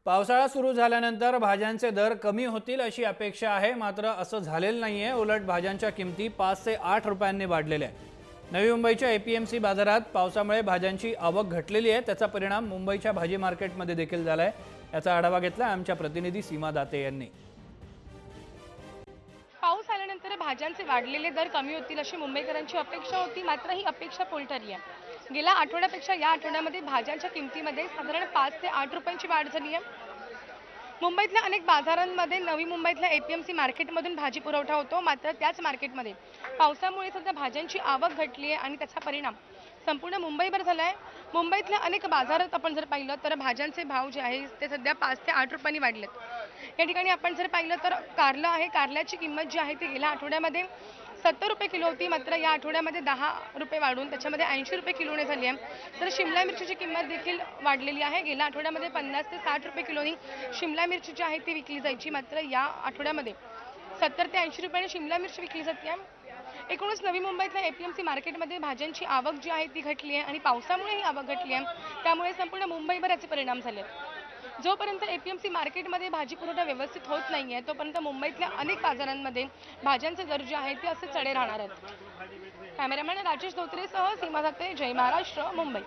पावसाळा सुरू झाल्यानंतर भाज्यांचे दर कमी होतील अशी अपेक्षा आहे, मात्र असं झालेलं नाहीये। उलट भाज्यांच्या किमती 5 ते 8 रुपयांनी वाढलेल्या आहेत। नवी मुंबईच्या एपीएमसी बाजारात पावसामुळे भाज्यांची आवक घटलेली आहे। त्याचा परिणाम मुंबईच्या भाजी मार्केटमध्ये देखील झालाय। याचा आढावा घेतला आमच्या प्रतिनिधी सीमा दाते यांनी। पाऊस आल्यानंतर भाज्यांचे वाढलेले दर कमी होतील अशी मुंबईकरांची अपेक्षा होती, मात्र ही अपेक्षा पोल ठरली आहे। गेल्या आठवड्यापेक्षा या आठवड्यामध्ये भाज्यांच्या किमतीमध्ये साधारण 5 ते 8 रुपयांची वाढ झाली आहे। मुंबईतल्या अनेक बाजारांमध्ये नवी मुंबईतल्या एपीएमसी मार्केटमधून भाजी पुरवठा होतो, मात्र त्याच मार्केटमध्ये पावसामुळे सध्या भाज्यांची आवक घटली आहे आणि त्याचा परिणाम संपूर्ण मुंबईभर झाला आहे। मुंबईतल्या अनेक बाजारात आपण जर पाहिलं तर भाज्यांचे भाव जे आहे ते सध्या 5 ते 8 रुपयांनी वाढलेत। या ठिकाणी आपण जर पाहिलं तर कारलं आहे, कारल्याची किंमत जी आहे ती गेल्या आठवड्यामध्ये 70 रुपये किलो होती, मात्र या आठवड्यामध्ये 10 रुपये वाढून त्याच्यामध्ये 80 रुपये किलोने झाली आहे। तर शिमला मिरचीची किंमत देखील वाढलेली आहे। गेल्या आठवड्यामध्ये 50 ते 60 रुपये किलोनी शिमला मिरची जी आहे ती विकली जायची, मात्र या आठवड्यामध्ये 70 ते 80 रुपयाने शिमला मिरची विकली जाते आहे। एकूणच नवी मुंबईतल्या एपीएमसी मार्केटमध्ये भाज्यांची आवक जी आहे ती घटली आहे आणि पावसामुळे ही आवक घटली आहे, त्यामुळे संपूर्ण मुंबईभर याचे परिणाम झाले। जोपर्यंत एपीएमसी मार्केटमध्ये भाजी पुरवठा व्यवस्थित होत नाहीये, तोपर्यंत मुंबईतल्या अनेक बाजारांमध्ये भाज्यांचे दर जे आहेत ते असे चढे राहणार आहेत। कॅमेरामॅन राजेश धोत्रेसह सीमा दाते, जय महाराष्ट्र, मुंबई।